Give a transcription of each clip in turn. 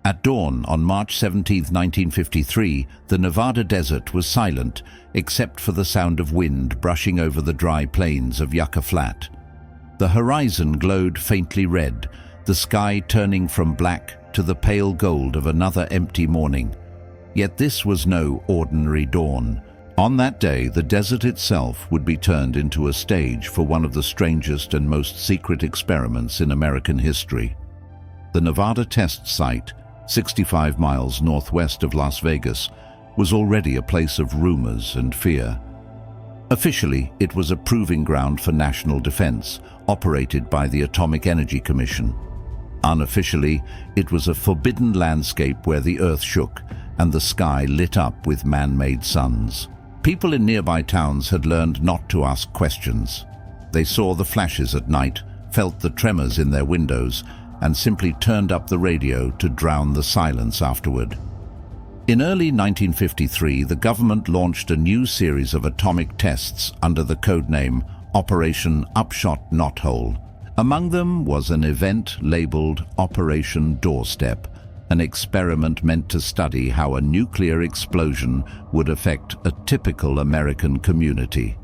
At dawn on March 17, 1953, the Nevada desert was silent except for the sound of wind brushing over the dry plains of Yucca Flat. The horizon glowed faintly red, the sky turning from black to the pale gold of another empty morning. Yet this was no ordinary dawn. On that day, the desert itself would be turned into a stage for one of the strangest and most secret experiments in American history. The Nevada test site, 65 miles northwest of Las Vegas, was already a place of rumors and fear. Officially, it was a proving ground for national defense, operated by the Atomic Energy Commission. Unofficially, it was a forbidden landscape where the earth shook and the sky lit up with man-made suns. People in nearby towns had learned not to ask questions. They saw the flashes at night, felt the tremors in their windows, and simply turned up the radio to drown the silence afterward. In early 1953, the government launched a new series of atomic tests under the codename Operation Upshot Knothole. Among them was an event labeled Operation Doorstep, an experiment meant to study how a nuclear explosion would affect a typical American community.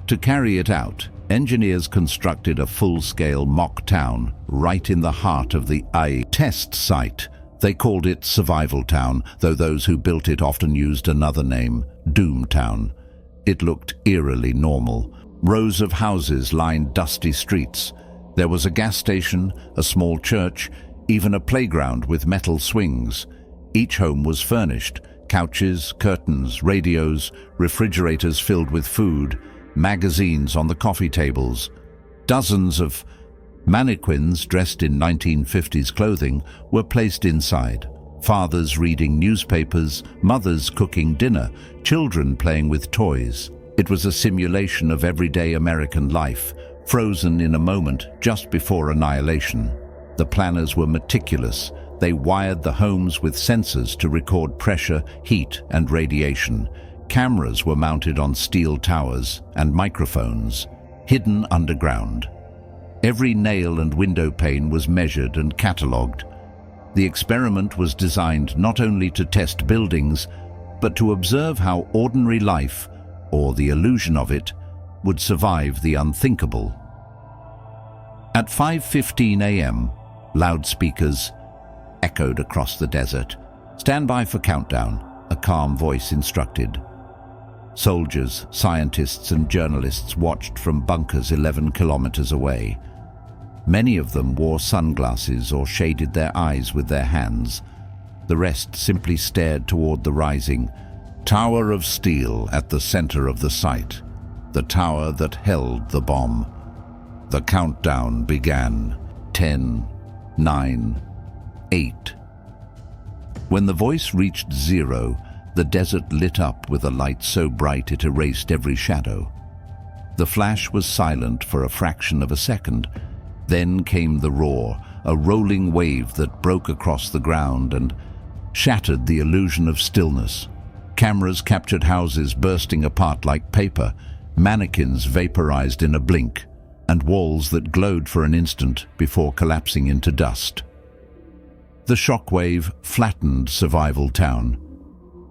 To carry it out, engineers constructed a full-scale mock town right in the heart of the test site. They called it Survival Town, though those who built it often used another name, Doom Town. It looked eerily normal. Rows of houses lined dusty streets. There was a gas station, a small church, even a playground with metal swings. Each home was furnished: couches, curtains, radios, refrigerators filled with food, magazines on the coffee tables. Dozens of mannequins dressed in 1950s clothing were placed inside. Fathers reading newspapers, mothers cooking dinner, children playing with toys. It was a simulation of everyday American life, frozen in a moment just before annihilation. The planners were meticulous. They wired the homes with sensors to record pressure, heat, and radiation. Cameras were mounted on steel towers, and microphones, hidden underground. Every nail and window pane was measured and catalogued. The experiment was designed not only to test buildings, but to observe how ordinary life, or the illusion of it, would survive the unthinkable. At 5:15 a.m., loudspeakers echoed across the desert. "Stand by for countdown," a calm voice instructed. Soldiers, scientists, and journalists watched from bunkers 11 kilometers away. Many of them wore sunglasses or shaded their eyes with their hands. The rest simply stared toward the rising tower of steel at the center of the site, the tower that held the bomb. The countdown began. 10, 9, 8. When the voice reached 0, the desert lit up with a light so bright it erased every shadow. The flash was silent for a fraction of a second. Then came the roar, a rolling wave that broke across the ground and shattered the illusion of stillness. Cameras captured houses bursting apart like paper, mannequins vaporized in a blink, and walls that glowed for an instant before collapsing into dust. The shockwave flattened Survival Town.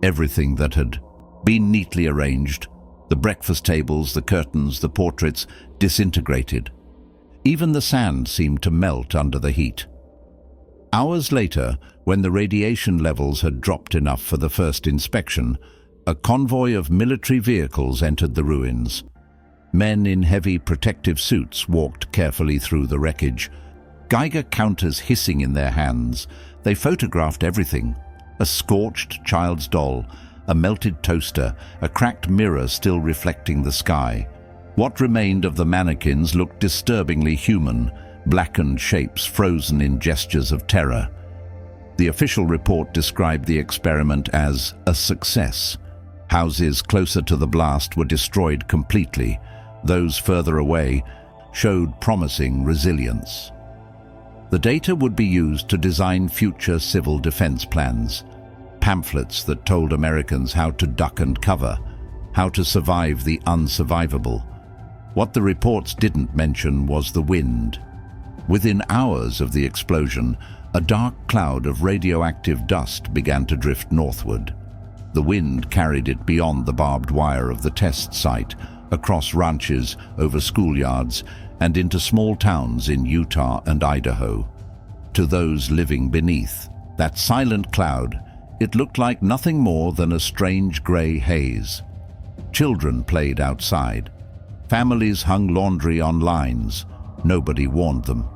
Everything that had been neatly arranged, the breakfast tables, the curtains, the portraits, disintegrated. Even the sand seemed to melt under the heat. Hours later, when the radiation levels had dropped enough for the first inspection, a convoy of military vehicles entered the ruins. Men in heavy protective suits walked carefully through the wreckage, Geiger counters hissing in their hands. They photographed everything: a scorched child's doll, a melted toaster, a cracked mirror still reflecting the sky. What remained of the mannequins looked disturbingly human, blackened shapes frozen in gestures of terror. The official report described the experiment as a success. Houses closer to the blast were destroyed completely. Those further away showed promising resilience. The data would be used to design future civil defense plans, pamphlets that told Americans how to duck and cover, how to survive the unsurvivable. What the reports didn't mention was the wind. Within hours of the explosion, a dark cloud of radioactive dust began to drift northward. The wind carried it beyond the barbed wire of the test site, across ranches, over schoolyards, and into small towns in Utah and Idaho. To those living beneath that silent cloud, it looked like nothing more than a strange gray haze. Children played outside. Families hung laundry on lines. Nobody warned them.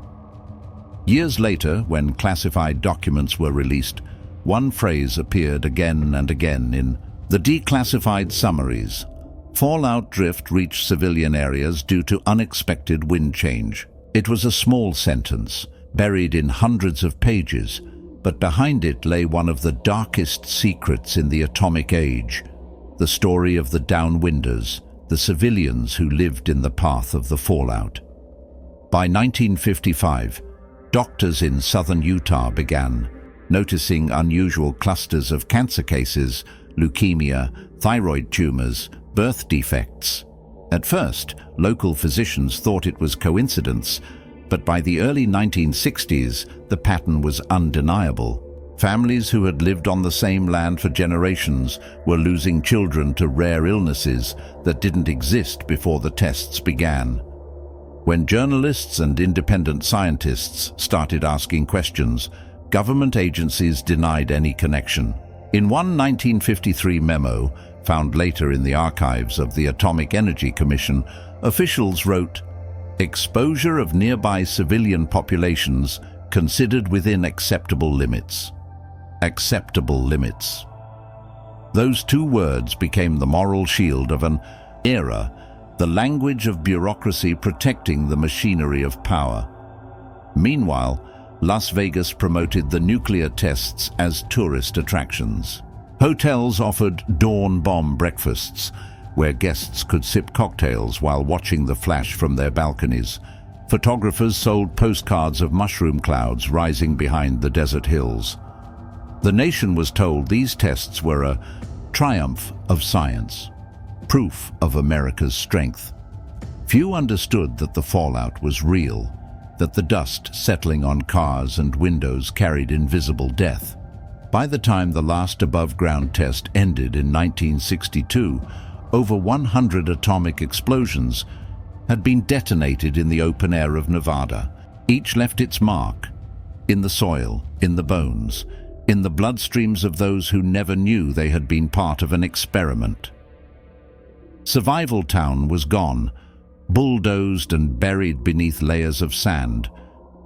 Years later, when classified documents were released, one phrase appeared again and again in the declassified summaries. Fallout drift reached civilian areas due to unexpected wind change. It was a small sentence, buried in hundreds of pages, but behind it lay one of the darkest secrets in the atomic age, the story of the downwinders, the civilians who lived in the path of the fallout. By 1955, doctors in southern Utah began noticing unusual clusters of cancer cases, leukemia, thyroid tumors, birth defects. At first, local physicians thought it was coincidence, but by the early 1960s, the pattern was undeniable. Families who had lived on the same land for generations were losing children to rare illnesses that didn't exist before the tests began. When journalists and independent scientists started asking questions, government agencies denied any connection. In one 1953 memo, found later in the archives of the Atomic Energy Commission, officials wrote, "Exposure of nearby civilian populations considered within acceptable limits." Acceptable limits. Those two words became the moral shield of an era, the language of bureaucracy protecting the machinery of power. Meanwhile, Las Vegas promoted the nuclear tests as tourist attractions. Hotels offered dawn bomb breakfasts, where guests could sip cocktails while watching the flash from their balconies. Photographers sold postcards of mushroom clouds rising behind the desert hills. The nation was told these tests were a triumph of science, proof of America's strength. Few understood that the fallout was real, that the dust settling on cars and windows carried invisible death. By the time the last above-ground test ended in 1962, over 100 atomic explosions had been detonated in the open air of Nevada. Each left its mark, in the soil, in the bones, in the bloodstreams of those who never knew they had been part of an experiment. Survival Town was gone, bulldozed and buried beneath layers of sand.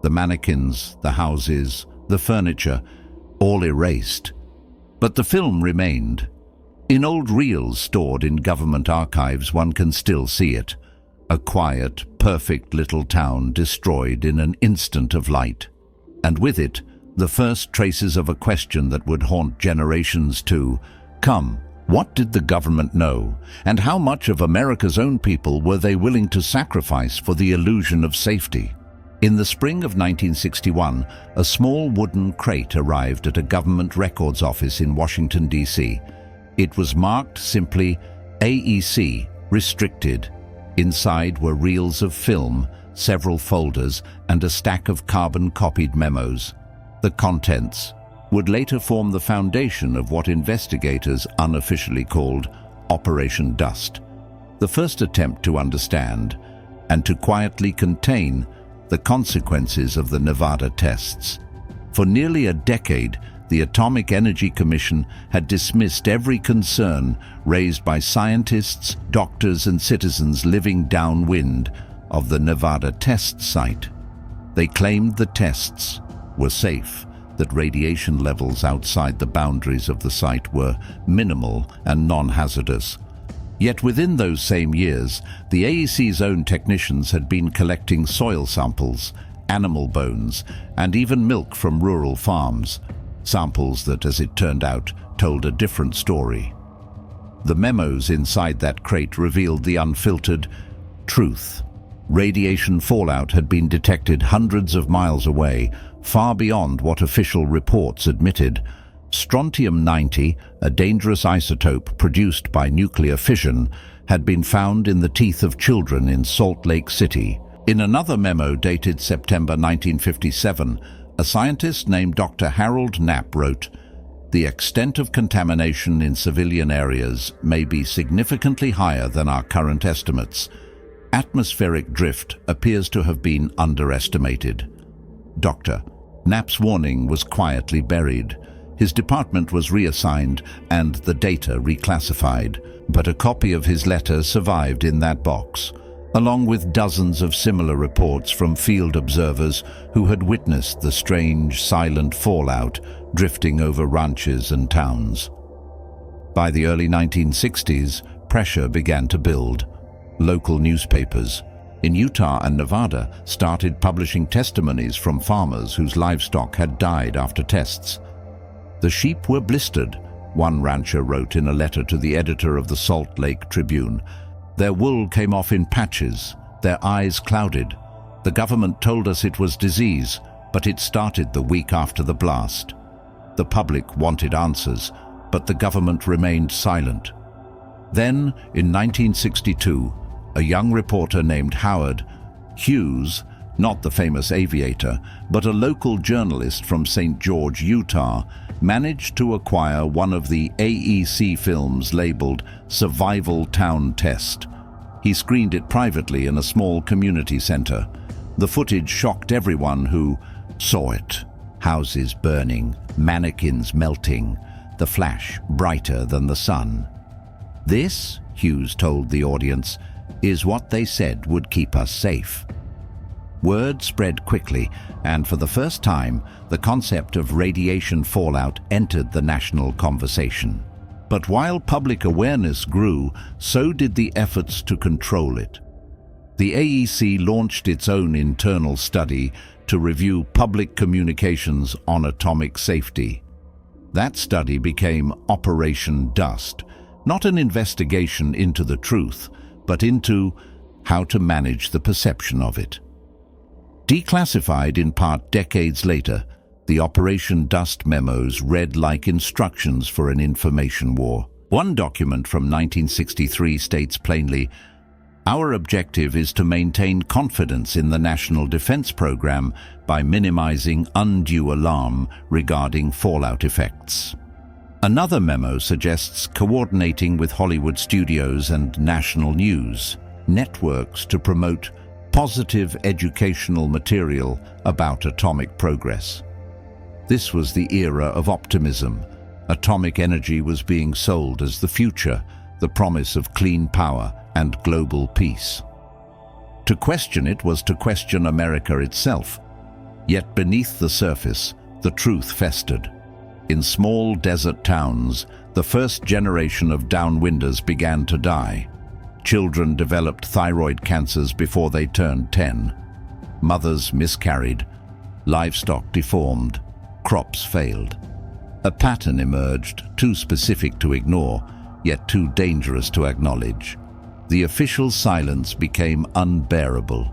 The mannequins, the houses, the furniture, all erased. But the film remained. In old reels stored in government archives, one can still see it. A quiet, perfect little town destroyed in an instant of light. And with it, the first traces of a question that would haunt generations to come. What did the government know, and how much of America's own people were they willing to sacrifice for the illusion of safety? In the spring of 1961, a small wooden crate arrived at a government records office in Washington, D.C. It was marked simply AEC, restricted. Inside were reels of film, several folders, and a stack of carbon-copied memos. The contents would later form the foundation of what investigators unofficially called Operation Dust, the first attempt to understand and to quietly contain the consequences of the Nevada tests. For nearly a decade, the Atomic Energy Commission had dismissed every concern raised by scientists, doctors, and citizens living downwind of the Nevada test site. They claimed the tests were safe, that radiation levels outside the boundaries of the site were minimal and non-hazardous. Yet within those same years, the AEC's own technicians had been collecting soil samples, animal bones, and even milk from rural farms, samples that, as it turned out, told a different story. The memos inside that crate revealed the unfiltered truth. Radiation fallout had been detected hundreds of miles away, far beyond what official reports admitted. Strontium-90, a dangerous isotope produced by nuclear fission, had been found in the teeth of children in Salt Lake City. In another memo dated September 1957, a scientist named Dr. Harold Knapp wrote, "The extent of contamination in civilian areas may be significantly higher than our current estimates. Atmospheric drift appears to have been underestimated." Dr. Knapp's warning was quietly buried. His department was reassigned and the data reclassified, but a copy of his letter survived in that box, along with dozens of similar reports from field observers who had witnessed the strange, silent fallout drifting over ranches and towns. By the early 1960s, pressure began to build. Local newspapers in Utah and Nevada started publishing testimonies from farmers whose livestock had died after tests. "The sheep were blistered," one rancher wrote in a letter to the editor of the Salt Lake Tribune. "Their wool came off in patches, their eyes clouded. The government told us it was disease, but it started the week after the blast. The public wanted answers, but the government remained silent." Then, in 1962, a young reporter named Howard Hughes, not the famous aviator, but a local journalist from St. George, Utah, managed to acquire one of the AEC films labeled Survival Town Test. He screened it privately in a small community center. The footage shocked everyone who saw it. Houses burning, mannequins melting, the flash brighter than the sun. "This," Hughes told the audience, "is what they said would keep us safe." Word spread quickly, and for the first time, the concept of radiation fallout entered the national conversation. But while public awareness grew, so did the efforts to control it. The AEC launched its own internal study to review public communications on atomic safety. That study became Operation Dust, not an investigation into the truth, but into how to manage the perception of it. Declassified in part decades later, the Operation Dust memos read like instructions for an information war. One document from 1963 states plainly, "Our objective is to maintain confidence in the National Defense Program by minimizing undue alarm regarding fallout effects." Another memo suggests coordinating with Hollywood studios and national news networks to promote positive educational material about atomic progress. This was the era of optimism. Atomic energy was being sold as the future, the promise of clean power and global peace. To question it was to question America itself. Yet beneath the surface, the truth festered. In small desert towns, the first generation of downwinders began to die. Children developed thyroid cancers before they turned 10. Mothers miscarried. Livestock deformed. Crops failed. A pattern emerged, too specific to ignore, yet too dangerous to acknowledge. The official silence became unbearable.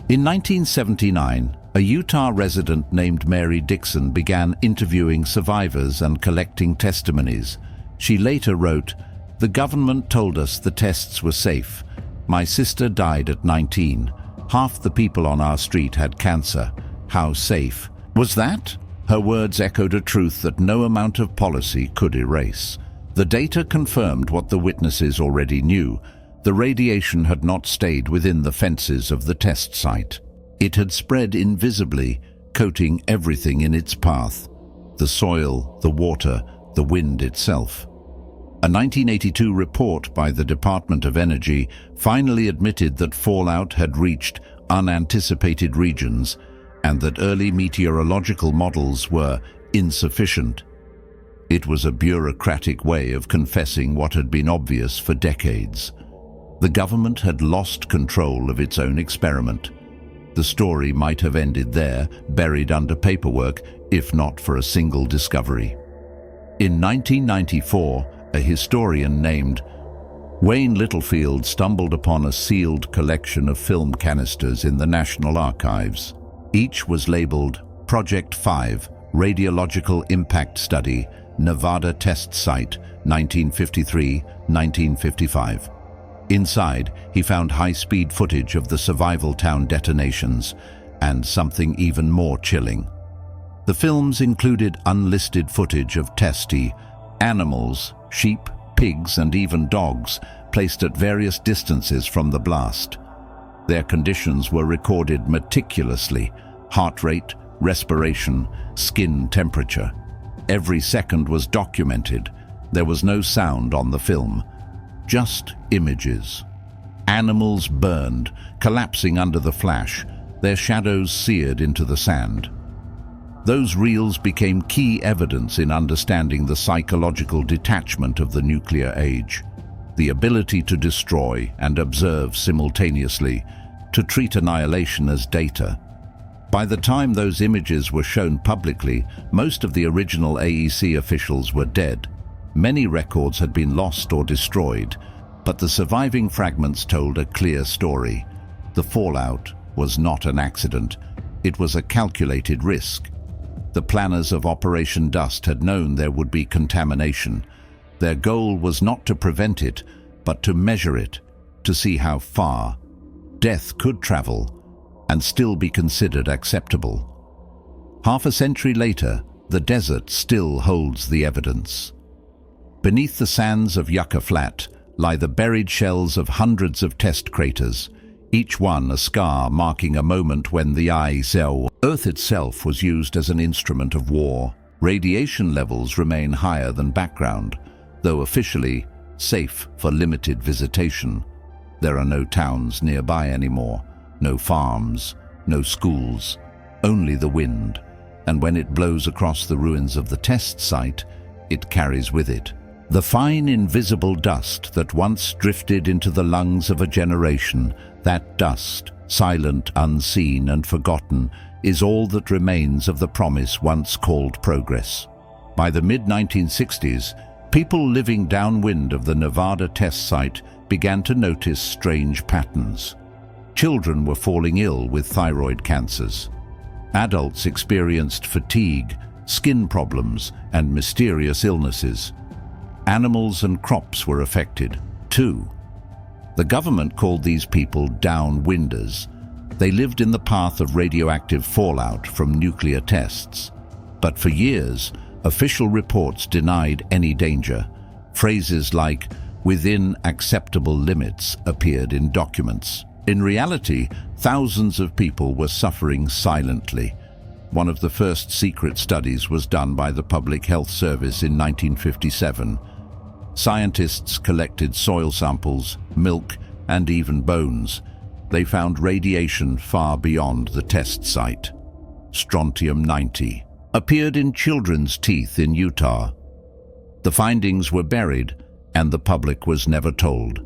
In 1979, a Utah resident named Mary Dixon began interviewing survivors and collecting testimonies. She later wrote, "The government told us the tests were safe. My sister died at 19. Half the people on our street had cancer. How safe was that?" Her words echoed a truth that no amount of policy could erase. The data confirmed what the witnesses already knew. The radiation had not stayed within the fences of the test site. It had spread invisibly, coating everything in its path: the soil, the water, the wind itself. A 1982 report by the Department of Energy finally admitted that fallout had reached unanticipated regions and that early meteorological models were insufficient. It was a bureaucratic way of confessing what had been obvious for decades. The government had lost control of its own experiment. The story might have ended there, buried under paperwork, if not for a single discovery. In 1994, a historian named Wayne Littlefield stumbled upon a sealed collection of film canisters in the National Archives. Each was labeled Project 5, Radiological Impact Study, Nevada Test Site, 1953-1955. Inside, he found high-speed footage of the Survival Town detonations and something even more chilling: The films included unlisted footage of testy animals, sheep, pigs, and even dogs, placed at various distances from the blast. Their conditions were recorded meticulously: heart rate, respiration, skin temperature. Every second was documented. There was no sound on the film, just images. Animals burned, collapsing under the flash, their shadows seared into the sand. Those reels became key evidence in understanding the psychological detachment of the nuclear age, the ability to destroy and observe simultaneously, to treat annihilation as data. By the time those images were shown publicly, most of the original AEC officials were dead. Many records had been lost or destroyed, but the surviving fragments told a clear story. The fallout was not an accident. It was a calculated risk. The planners of Operation Dust had known there would be contamination. Their goal was not to prevent it, but to measure it, to see how far death could travel and still be considered acceptable. Half a century later, the desert still holds the evidence. Beneath the sands of Yucca Flat lie the buried shells of hundreds of test craters, each one a scar marking a moment when the Earth itself was used as an instrument of war. Radiation levels remain higher than background, though officially safe for limited visitation. There are no towns nearby anymore, no farms, no schools, only the wind, and when it blows across the ruins of the test site, it carries with it the fine invisible dust that once drifted into the lungs of a generation. That dust, silent, unseen, and forgotten, is all that remains of the promise once called progress. By the mid-1960s, people living downwind of the Nevada test site began to notice strange patterns. Children were falling ill with thyroid cancers. Adults experienced fatigue, skin problems, and mysterious illnesses. Animals and crops were affected, too. The government called these people downwinders. They lived in the path of radioactive fallout from nuclear tests. But for years, official reports denied any danger. Phrases like "within acceptable limits" appeared in documents. In reality, thousands of people were suffering silently. One of the first secret studies was done by the Public Health Service in 1957. Scientists collected soil samples, milk, and even bones. They found radiation far beyond the test site. Strontium-90 appeared in children's teeth in Utah. The findings were buried, and the public was never told.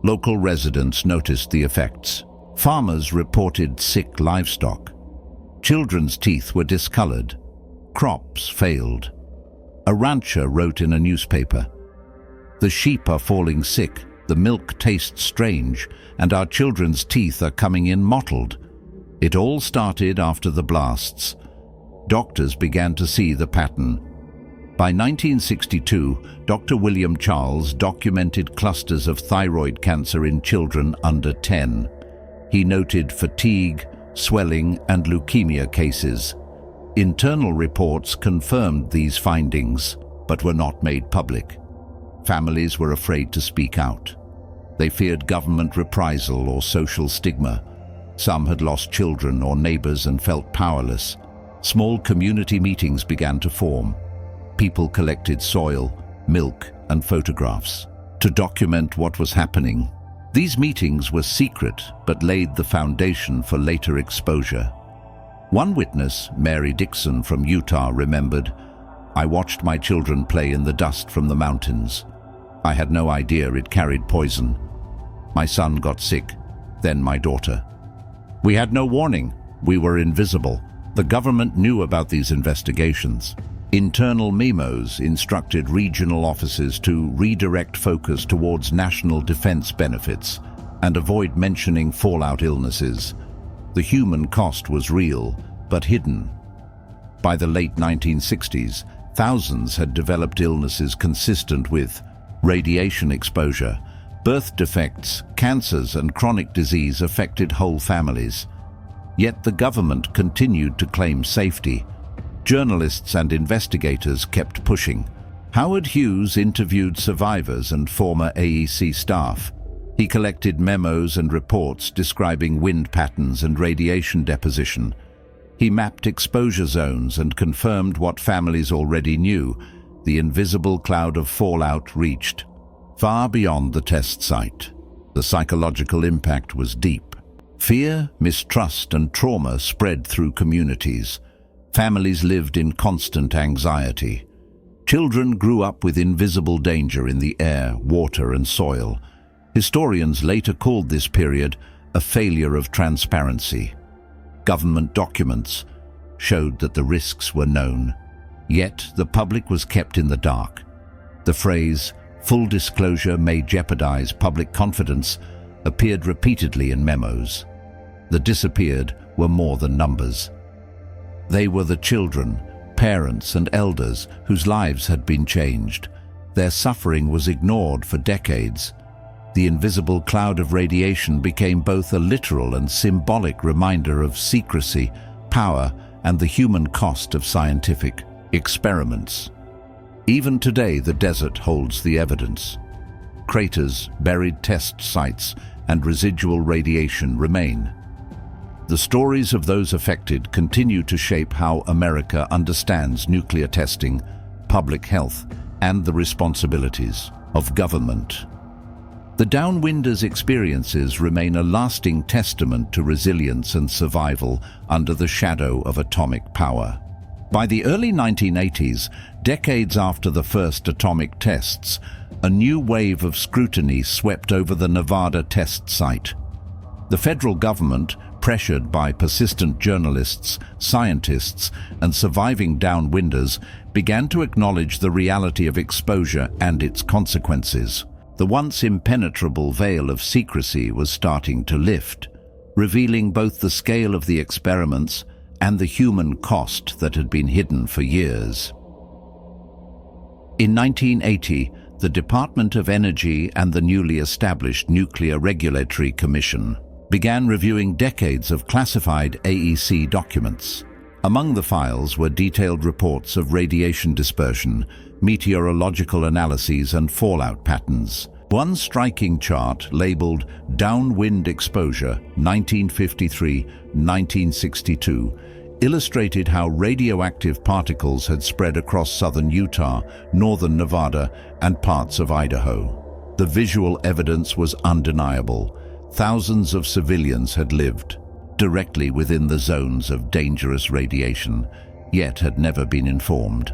Local residents noticed the effects. Farmers reported sick livestock. Children's teeth were discolored. Crops failed. A rancher wrote in a newspaper, "The sheep are falling sick, the milk tastes strange, and our children's teeth are coming in mottled." It all started after the blasts. Doctors began to see the pattern. By 1962, Dr. William Charles documented clusters of thyroid cancer in children under 10. He noted fatigue, swelling, and leukemia cases. Internal reports confirmed these findings, but were not made public. Families were afraid to speak out. They feared government reprisal or social stigma. Some had lost children or neighbors and felt powerless. Small community meetings began to form. People collected soil, milk, and photographs to document what was happening. These meetings were secret, but laid the foundation for later exposure. One witness, Mary Dixon from Utah, remembered, "I watched my children play in the dust from the mountains. I had no idea it carried poison. My son got sick, then my daughter. We had no warning. We were invisible. The government knew about these investigations." Internal memos instructed regional offices to redirect focus towards national defense benefits and avoid mentioning fallout illnesses. The human cost was real, but hidden. By the late 1960s, thousands had developed illnesses consistent with radiation exposure. Birth defects, cancers, and chronic disease affected whole families. Yet the government continued to claim safety. Journalists and investigators kept pushing. Howard Hughes interviewed survivors and former AEC staff. He collected memos and reports describing wind patterns and radiation deposition. He mapped exposure zones and confirmed what families already knew: the invisible cloud of fallout reached far beyond the test site. The psychological impact was deep. Fear, mistrust, and trauma spread through communities. Families lived in constant anxiety. Children grew up with invisible danger in the air, water, and soil. Historians later called this period a failure of transparency. Government documents showed that the risks were known, yet the public was kept in the dark. The phrase, "full disclosure may jeopardize public confidence," appeared repeatedly in memos. The disappeared were more than numbers. They were the children, parents, and elders whose lives had been changed. Their suffering was ignored for decades. The invisible cloud of radiation became both a literal and symbolic reminder of secrecy, power, and the human cost of scientific experiments. Even today, the desert holds the evidence. Craters, buried test sites, and residual radiation remain. The stories of those affected continue to shape how America understands nuclear testing, public health, and the responsibilities of government. The Downwinders' experiences remain a lasting testament to resilience and survival under the shadow of atomic power. By the early 1980s, decades after the first atomic tests, a new wave of scrutiny swept over the Nevada test site. The federal government, pressured by persistent journalists, scientists, and surviving downwinders, began to acknowledge the reality of exposure and its consequences. The once impenetrable veil of secrecy was starting to lift, revealing both the scale of the experiments and the human cost that had been hidden for years. In 1980, the Department of Energy and the newly established Nuclear Regulatory Commission began reviewing decades of classified AEC documents. Among the files were detailed reports of radiation dispersion, meteorological analyses, and fallout patterns. One striking chart, labeled Downwind Exposure 1953-1962, illustrated how radioactive particles had spread across southern Utah, northern Nevada, and parts of Idaho. The visual evidence was undeniable. Thousands of civilians had lived directly within the zones of dangerous radiation, yet had never been informed.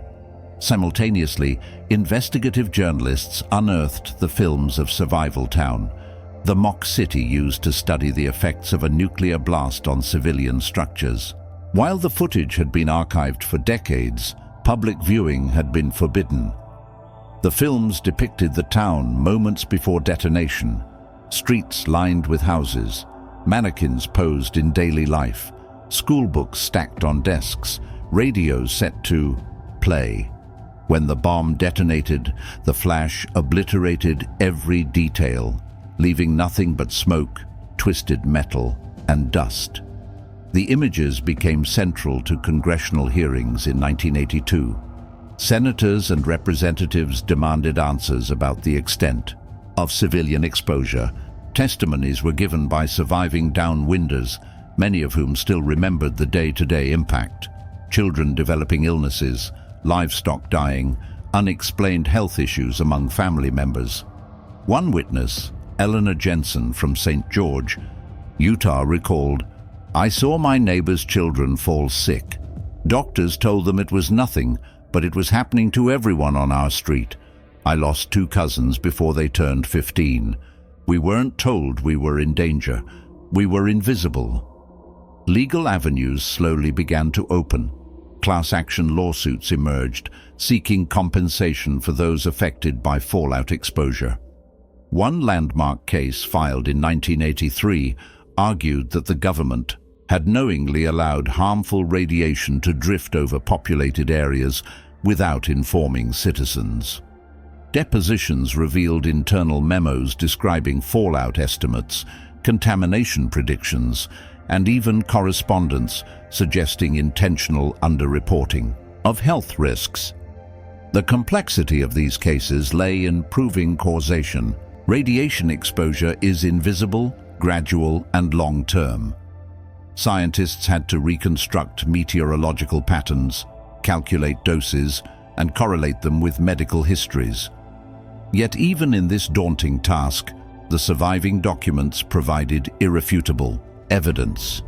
Simultaneously, investigative journalists unearthed the films of Survival Town, the mock city used to study the effects of a nuclear blast on civilian structures. While the footage had been archived for decades, public viewing had been forbidden. The films depicted the town moments before detonation, streets lined with houses, mannequins posed in daily life, school books stacked on desks, radios set to play. When the bomb detonated, the flash obliterated every detail, leaving nothing but smoke, twisted metal, and dust. The images became central to congressional hearings in 1982. Senators and representatives demanded answers about the extent of civilian exposure. Testimonies were given by surviving downwinders, many of whom still remembered the day-to-day impact: children developing illnesses, livestock dying, unexplained health issues among family members. One witness, Eleanor Jensen from St. George, Utah, recalled, "I saw my neighbor's children fall sick. Doctors told them it was nothing, but it was happening to everyone on our street. I lost 2 cousins before they turned 15. We weren't told we were in danger. We were invisible." Legal avenues slowly began to open. Class action lawsuits emerged, seeking compensation for those affected by fallout exposure. One landmark case filed in 1983 argued that the government had knowingly allowed harmful radiation to drift over populated areas without informing citizens. Depositions revealed internal memos describing fallout estimates, contamination predictions, and even correspondence suggesting intentional underreporting of health risks. The complexity of these cases lay in proving causation. Radiation exposure is invisible, gradual, and long-term. Scientists had to reconstruct meteorological patterns, calculate doses, and correlate them with medical histories. Yet even in this daunting task, the surviving documents provided irrefutable evidence.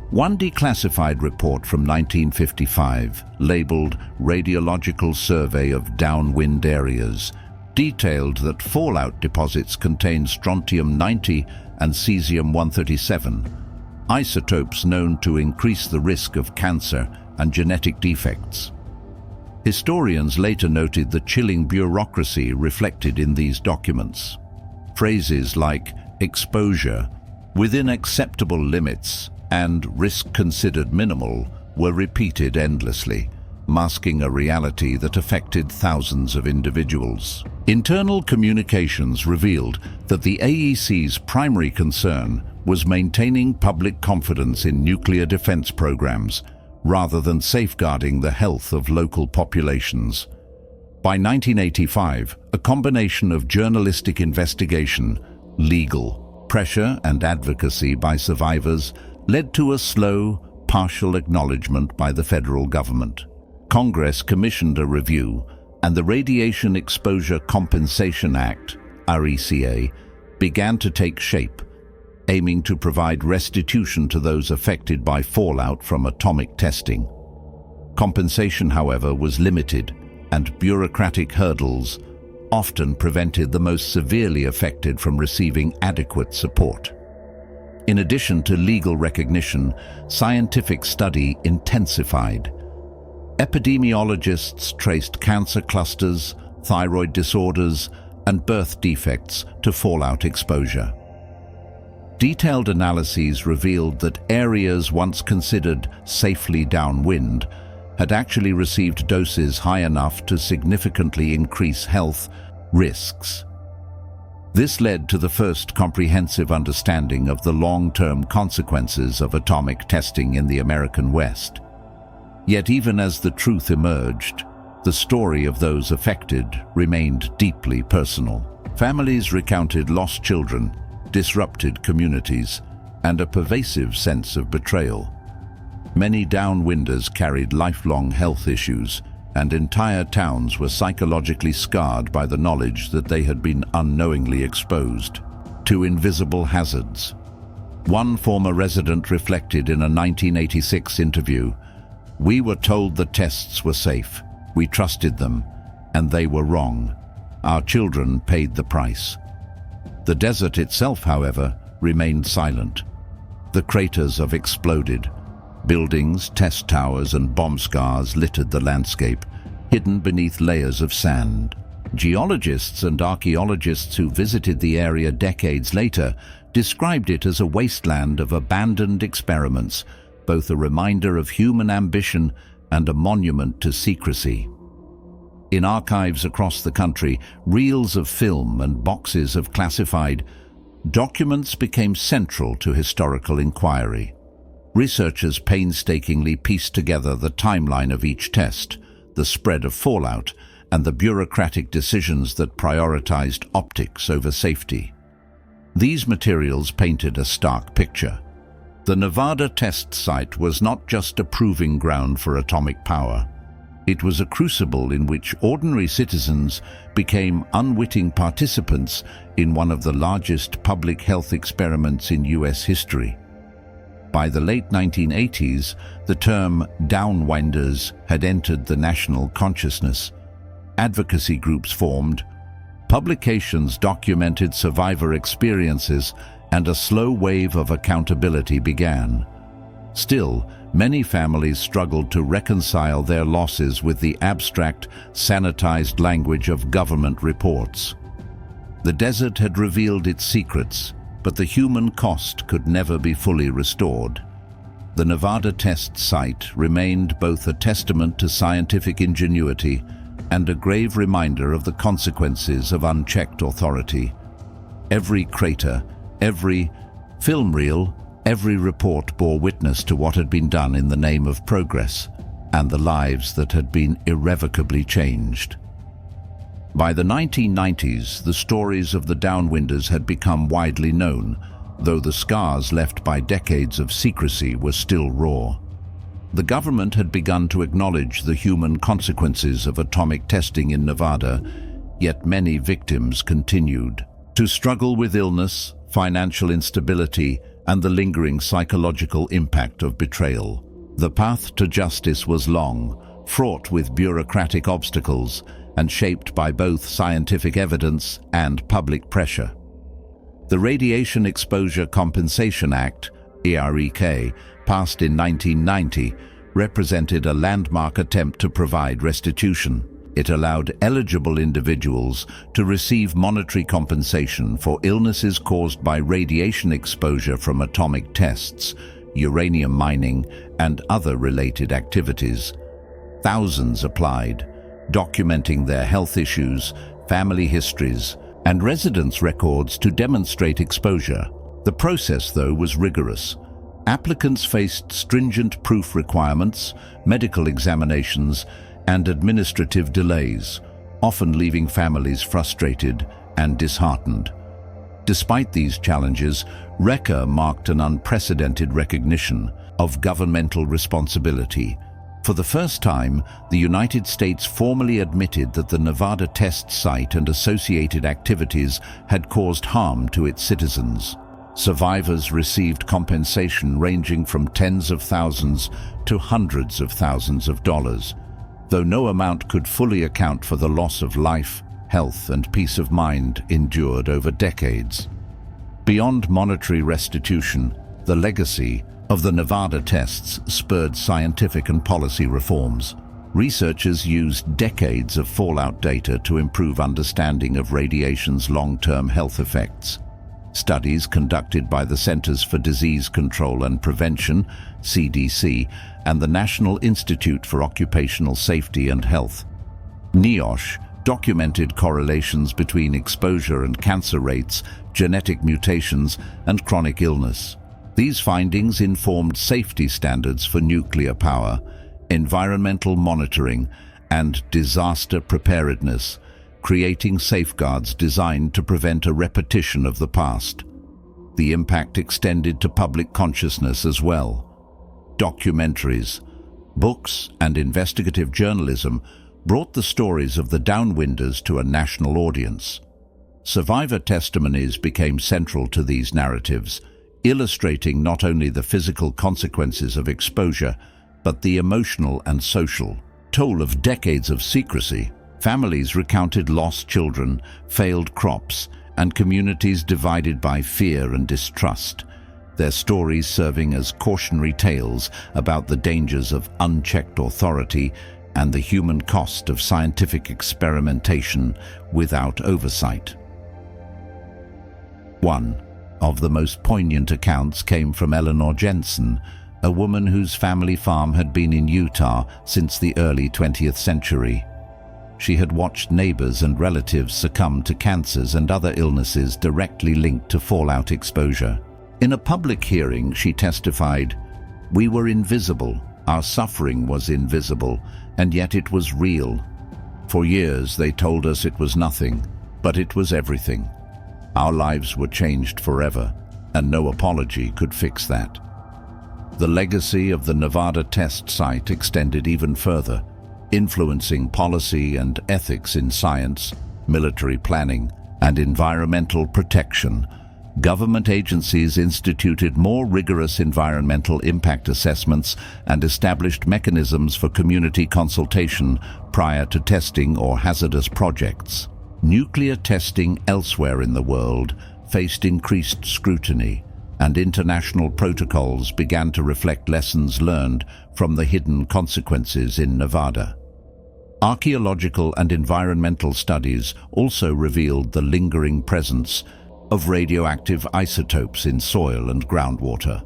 One declassified report from 1955, labeled Radiological Survey of Downwind Areas, detailed that fallout deposits contain strontium-90 and cesium-137, isotopes known to increase the risk of cancer and genetic defects. Historians later noted the chilling bureaucracy reflected in these documents. Phrases like exposure, within acceptable limits, and risk considered minimal were repeated endlessly, masking a reality that affected thousands of individuals. Internal communications revealed that the AEC's primary concern was maintaining public confidence in nuclear defense programs rather than safeguarding the health of local populations. By 1985, a combination of journalistic investigation, legal pressure, and advocacy by survivors led to a slow, partial acknowledgement by the federal government. Congress commissioned a review, and the Radiation Exposure Compensation Act, RECA, began to take shape, aiming to provide restitution to those affected by fallout from atomic testing. Compensation, however, was limited, and bureaucratic hurdles often prevented the most severely affected from receiving adequate support. In addition to legal recognition, scientific study intensified. Epidemiologists traced cancer clusters, thyroid disorders, and birth defects to fallout exposure. Detailed analyses revealed that areas once considered safely downwind had actually received doses high enough to significantly increase health risks. This led to the first comprehensive understanding of the long-term consequences of atomic testing in the American West. Yet even as the truth emerged, the story of those affected remained deeply personal. Families recounted lost children, disrupted communities, and a pervasive sense of betrayal. Many downwinders carried lifelong health issues, and entire towns were psychologically scarred by the knowledge that they had been unknowingly exposed to invisible hazards. One former resident reflected in a 1986 interview, "We were told the tests were safe. We trusted them, and they were wrong. Our children paid the price." The desert itself, however, remained silent. The craters have exploded. Buildings, test towers, and bomb scars littered the landscape, hidden beneath layers of sand. Geologists and archaeologists who visited the area decades later described it as a wasteland of abandoned experiments, both a reminder of human ambition and a monument to secrecy. In archives across the country, reels of film and boxes of classified documents became central to historical inquiry. Researchers painstakingly pieced together the timeline of each test, the spread of fallout, and the bureaucratic decisions that prioritized optics over safety. These materials painted a stark picture. The Nevada test site was not just a proving ground for atomic power. It was a crucible in which ordinary citizens became unwitting participants in one of the largest public health experiments in U.S. history. By the late 1980s, the term downwinders had entered the national consciousness. Advocacy groups formed, publications documented survivor experiences, and a slow wave of accountability began. Still, many families struggled to reconcile their losses with the abstract, sanitized language of government reports. The desert had revealed its secrets, but the human cost could never be fully restored. The Nevada test site remained both a testament to scientific ingenuity and a grave reminder of the consequences of unchecked authority. Every crater, every film reel, Every report bore witness to what had been done in the name of progress and the lives that had been irrevocably changed. By the 1990s, the stories of the downwinders had become widely known, though the scars left by decades of secrecy were still raw. The government had begun to acknowledge the human consequences of atomic testing in Nevada, yet many victims continued to struggle with illness, financial instability, and the lingering psychological impact of betrayal. The path to justice was long, fraught with bureaucratic obstacles, and shaped by both scientific evidence and public pressure. The Radiation Exposure Compensation Act, (REK), passed in 1990, represented a landmark attempt to provide restitution. It allowed eligible individuals to receive monetary compensation for illnesses caused by radiation exposure from atomic tests, uranium mining, and other related activities. Thousands applied, documenting their health issues, family histories, and residence records to demonstrate exposure. The process, though, was rigorous. Applicants faced stringent proof requirements, medical examinations, and administrative delays, often leaving families frustrated and disheartened. Despite these challenges, REK marked an unprecedented recognition of governmental responsibility. For the first time, the United States formally admitted that the Nevada test site and associated activities had caused harm to its citizens. Survivors received compensation ranging from tens of thousands to hundreds of thousands of dollars, though no amount could fully account for the loss of life, health, and peace of mind endured over decades. Beyond monetary restitution, the legacy of the Nevada tests spurred scientific and policy reforms. Researchers used decades of fallout data to improve understanding of radiation's long-term health effects. Studies conducted by the Centers for Disease Control and Prevention, CDC, and the National Institute for Occupational Safety and Health, NIOSH, documented correlations between exposure and cancer rates, genetic mutations, and chronic illness. These findings informed safety standards for nuclear power, environmental monitoring, and disaster preparedness, creating safeguards designed to prevent a repetition of the past. The impact extended to public consciousness as well. Documentaries, books, and investigative journalism brought the stories of the downwinders to a national audience. Survivor testimonies became central to these narratives, illustrating not only the physical consequences of exposure, but the emotional and social toll of decades of secrecy. Families recounted lost children, failed crops, and communities divided by fear and distrust, their stories serving as cautionary tales about the dangers of unchecked authority and the human cost of scientific experimentation without oversight. One of the most poignant accounts came from Eleanor Jensen, a woman whose family farm had been in Utah since the early 20th century. She had watched neighbors and relatives succumb to cancers and other illnesses directly linked to fallout exposure. In a public hearing, she testified, "We were invisible. Our suffering was invisible, and yet it was real. For years they told us it was nothing, but it was everything. Our lives were changed forever, and no apology could fix that." The legacy of the Nevada test site extended even further, influencing policy and ethics in science, military planning, and environmental protection. Government agencies instituted more rigorous environmental impact assessments and established mechanisms for community consultation prior to testing or hazardous projects. Nuclear testing elsewhere in the world faced increased scrutiny, and international protocols began to reflect lessons learned from the hidden consequences in Nevada. Archaeological and environmental studies also revealed the lingering presence of radioactive isotopes in soil and groundwater.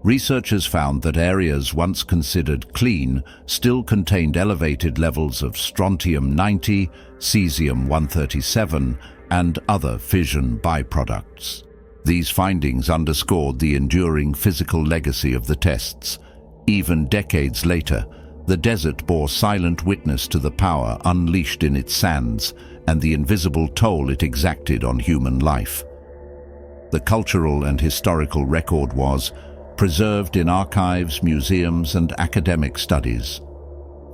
Researchers found that areas once considered clean still contained elevated levels of strontium-90, cesium-137, and other fission byproducts. These findings underscored the enduring physical legacy of the tests. Even decades later, the desert bore silent witness to the power unleashed in its sands and the invisible toll it exacted on human life. The cultural and historical record was preserved in archives, museums, and academic studies.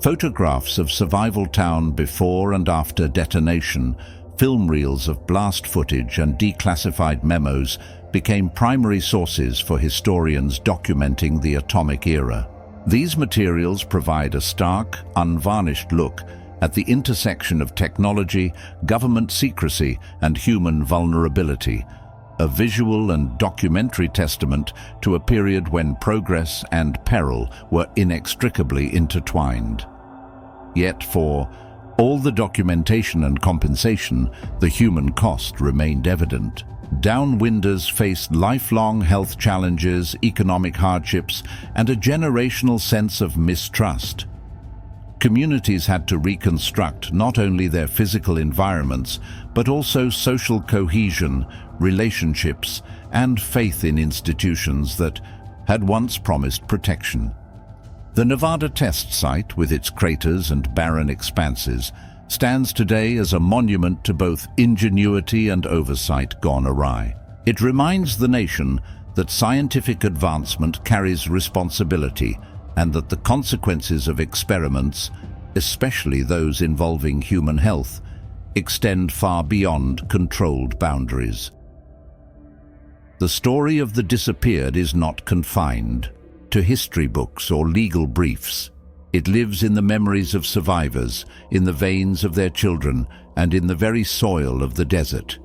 Photographs of Survival Town before and after detonation, film reels of blast footage, and declassified memos became primary sources for historians documenting the atomic era. These materials provide a stark, unvarnished look at the intersection of technology, government secrecy, and human vulnerability, a visual and documentary testament to a period when progress and peril were inextricably intertwined. Yet for all the documentation and compensation, the human cost remained evident. Downwinders faced lifelong health challenges, economic hardships, and a generational sense of mistrust. Communities had to reconstruct not only their physical environments, but also social cohesion, relationships, and faith in institutions that had once promised protection. The Nevada test site, with its craters and barren expanses, stands today as a monument to both ingenuity and oversight gone awry. It reminds the nation that scientific advancement carries responsibility and that the consequences of experiments, especially those involving human health, extend far beyond controlled boundaries. The story of the disappeared is not confined to history books or legal briefs. It lives in the memories of survivors, in the veins of their children, and in the very soil of the desert.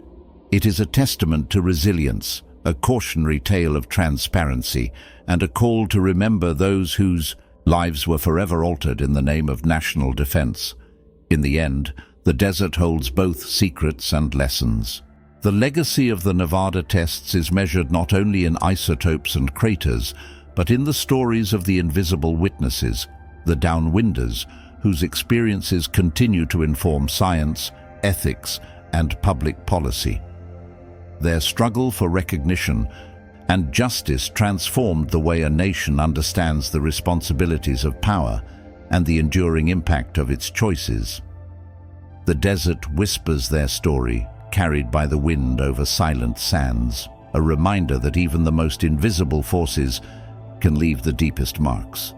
It is a testament to resilience, a cautionary tale of transparency, and a call to remember those whose lives were forever altered in the name of national defense. In the end, the desert holds both secrets and lessons. The legacy of the Nevada tests is measured not only in isotopes and craters, but in the stories of the invisible witnesses, the downwinders, whose experiences continue to inform science, ethics, and public policy. Their struggle for recognition and justice transformed the way a nation understands the responsibilities of power and the enduring impact of its choices. The desert whispers their story, carried by the wind over silent sands, a reminder that even the most invisible forces can leave the deepest marks.